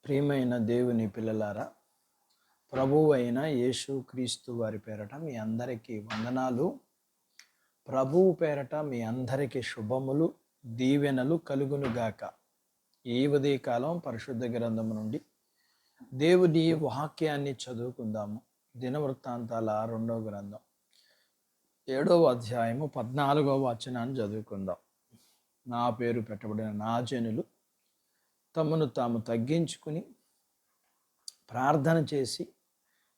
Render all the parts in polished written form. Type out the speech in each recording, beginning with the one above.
ప్రియమైన దేవుని పిల్లలారా, ప్రభువు అయిన యేసు క్రీస్తు వారి పేరట మీ అందరికీ వందనాలు. ప్రభువు పేరట మీ అందరికీ శుభములు, దీవెనలు కలుగునుగాక. ఈ ఉదయకాలం పరిశుద్ధ గ్రంథము నుండి దేవుని వాక్యాన్ని చదువుకుందాము. దినవృత్తాంతాల 2వ గ్రంథం 7వ అధ్యాయము 14వ వచనాన్ని చదువుకుందాం. నా పేరు పెట్టబడిన నా జనులు తమను తాము తగ్గించుకుని ప్రార్థన చేసి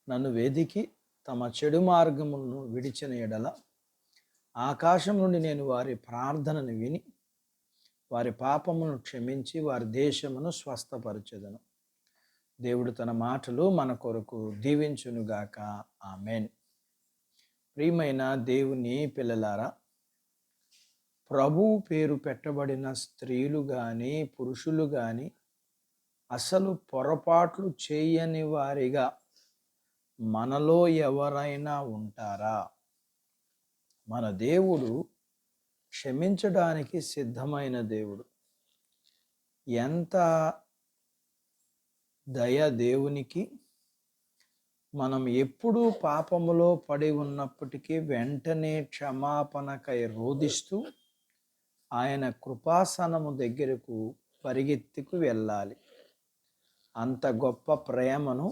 నన్ను వెదికి తమ చెడు మార్గములను విడిచిన ఎడల ఆకాశం నుండి నేను వారి ప్రార్థనను విని వారి పాపమును క్షమించి వారి దేశమును స్వస్థపరచెదను. దేవుడు తన మాటలు మన కొరకు దీవించునుగాక. ఆమేన్. ప్రియమైన దేవుని పిల్లలారా, ప్రభువు పేరు పెట్టబడిన స్త్రీలు కానీ పురుషులు కానీ అసలు పొరపాట్లు చేయని వారిగా మనలో ఎవరైనా ఉంటారా? మన దేవుడు క్షమించడానికి సిద్ధమైన దేవుడు. ఎంత దయ దేవునికి! మనం ఎప్పుడూ పాపములో పడి ఉన్నప్పటికీ వెంటనే క్షమాపణకై రోదిస్తూ ఆయన కృపాసనము దగ్గరకు పరిగెత్తుకు వెళ్ళాలి. అంత గొప్ప ప్రేమను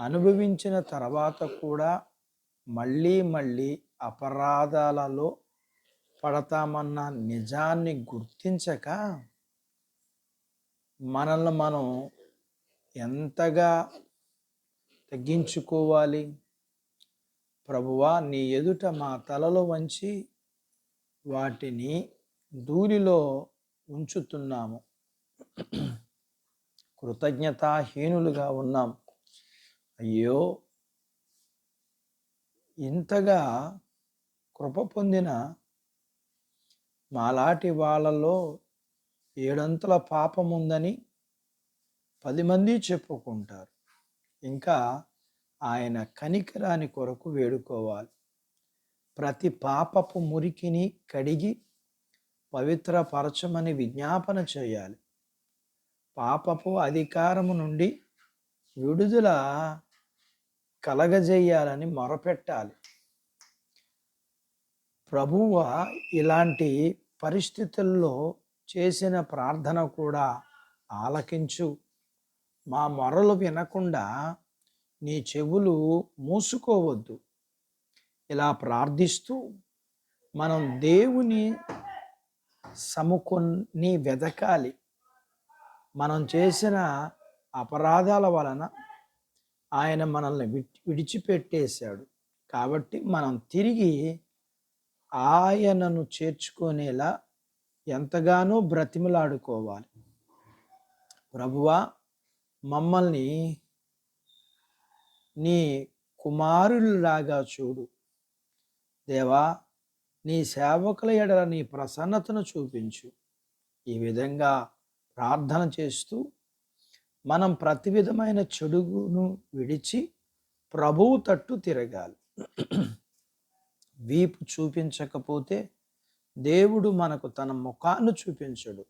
అనుభవించిన తర్వాత కూడా మళ్ళీ మళ్ళీ అపరాధాలలో పడతామన్న నిజాన్ని గుర్తించక మనల్ని మనం ఎంతగా తగ్గించుకోవాలి. ప్రభువా, నీ ఎదుట మా తలలు వంచి వాటిని ధూళిలో ఉంచుతున్నాము. కృతజ్ఞతాహీనులుగా ఉన్నాం. అయ్యో, ఇంతగా కృప పొందిన మాలాంటి వాళ్ళలో 7 పాపం ఉందని 10 మంది చెప్పుకుంటారు. ఇంకా ఆయన కనికరాని కొరకు వేడుకోవాలి. ప్రతి పాపపు మురికిని కడిగి పవిత్రపరచమని విజ్ఞాపన చేయాలి. పాపపు అధికారము నుండి విడుదల కలగజేయాలని మొరపెట్టాలి. ప్రభువా, ఇలాంటి పరిస్థితుల్లో చేసిన ప్రార్థన కూడా ఆలకించు. మా మొరలు వినకుండా నీ చెవులు మూసుకోవద్దు. ఇలా ప్రార్థిస్తూ మనం దేవుని సముఖాన్ని వెదకాలి. మనం చేసిన అపరాధాల వలన ఆయన మనల్ని విడిచిపెట్టేశాడు. కాబట్టి మనం తిరిగి ఆయనను చేర్చుకునేలా ఎంతగానో బ్రతిమలాడుకోవాలి. ప్రభువా, మమ్మల్ని నీ కుమారులాగా చూడు. దేవా, నీ సేవకుల ఎడల నీ ప్రసన్నతను చూపించు. ఈ విధంగా ప్రార్థన చేస్తూ మనం ప్రతి విధమైన చెడును విడిచి ప్రభువు తట్టు తిరగాలి. వీపు చూపించకపోతే దేవుడు మనకు తన ముఖాన్ని చూపించడు.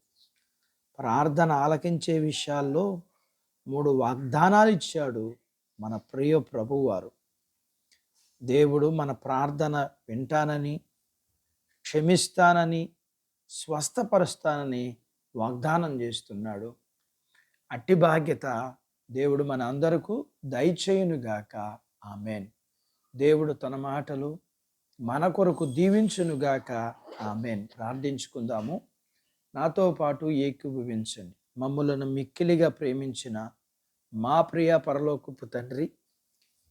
ప్రార్థన ఆలకించే విషయాల్లో 3 వాగ్దానాలు ఇచ్చాడు మన ప్రియ ప్రభువారు. దేవుడు మన ప్రార్థన వింటానని, క్షమిస్తానని, స్వస్థపరుస్తానని వాగ్దానం చేస్తున్నాడు. అట్టి బాధ్యత దేవుడు మన అందరకు దయచేయునుగాక. ఆమేన్. దేవుడు తన మాటలు మన కొరకు దీవించునుగాక. ఆమేన్. ప్రార్థించుకుందాము. నాతో పాటు ఏకీభవించండి. మమ్ములను మిక్కిలిగా ప్రేమించిన మా ప్రియ పరలోకపు తండ్రి,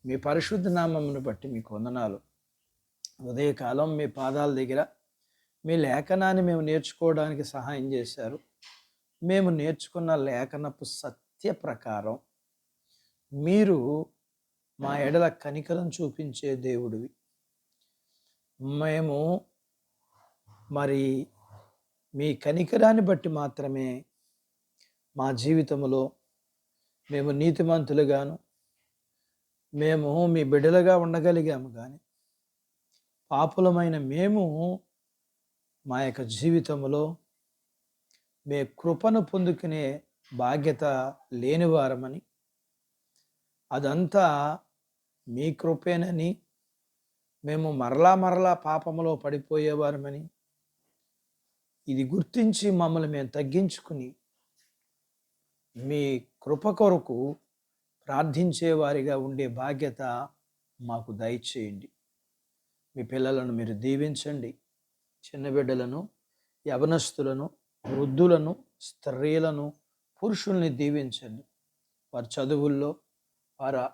మీ పరిశుద్ధ నామమును బట్టి మీకు వందనాలు. ఉదయకాలం మీ పాదాల దగ్గర మీ లేఖనాన్ని మేము నేర్చుకోవడానికి సహాయం చేశారు. మేము నేర్చుకున్న లేఖనపు సత్య ప్రకారం మీరు మా ఎడల కనికరం చూపించే దేవుడివి. మేము మరి మీ కనికరాన్ని బట్టి మాత్రమే మా జీవితంలో మేము నీతిమంతులుగాను, మేము మీ బిడ్డలుగా ఉండగలిగాము. కానీ పాపులమైన మేము మా యొక్క జీవితంలో మీ కృపను పొందుకునే బాధ్యత లేనివారమని, అదంతా మీ కృపేనని, మేము మరలా పాపములో పడిపోయేవారమని ఇది గుర్తించి మమ్మల్ని మేము తగ్గించుకుని మీ కృప కొరకు ప్రార్థించేవారిగా ఉండే బాధ్యత మాకు దయచేయండి. మీ పిల్లలను మీరు దీవించండి. చిన్న బిడ్డలను, యవనస్తులను, వృద్ధులను, స్త్రీలను, పురుషుల్ని దీవించండి. వారి చదువుల్లో, వారి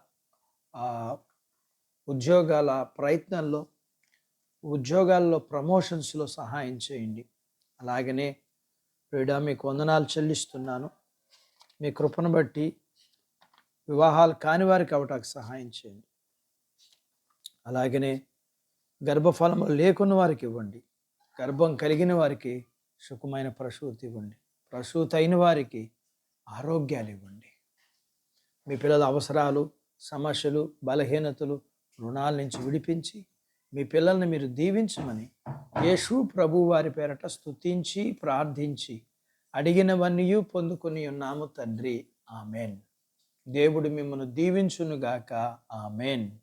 ఉద్యోగాల ప్రయత్నంలో, ఉద్యోగాల్లో ప్రమోషన్స్లో సహాయం చేయండి. అలాగనే ప్రియుడా మీకు వందనాలు చెల్లిస్తున్నాను. మీ కృపను బట్టి వివాహాలు కాని వారికి అవటానికి సహాయం చేయండి. అలాగనే గర్భఫలములు లేకున్న వారికి ఇవ్వండి. గర్భం కలిగిన వారికి సుఖమైన ప్రసూతి ఇవ్వండి. ప్రసూతి అయిన వారికి ఆరోగ్యాలు ఇవ్వండి. మీ పిల్లల అవసరాలు, సమస్యలు, బలహీనతలు, రుణాల నుంచి విడిపించి మీ పిల్లల్ని మీరు దీవించమని యేసు ప్రభు వారి పేరట స్తుతించి ప్రార్థించి అడిగినవన్నీ పొందుకొని ఉన్నాము తండ్రి. ఆమెన్. దేవుడు మిమ్మల్ని దీవించునుగాక. ఆమెన్.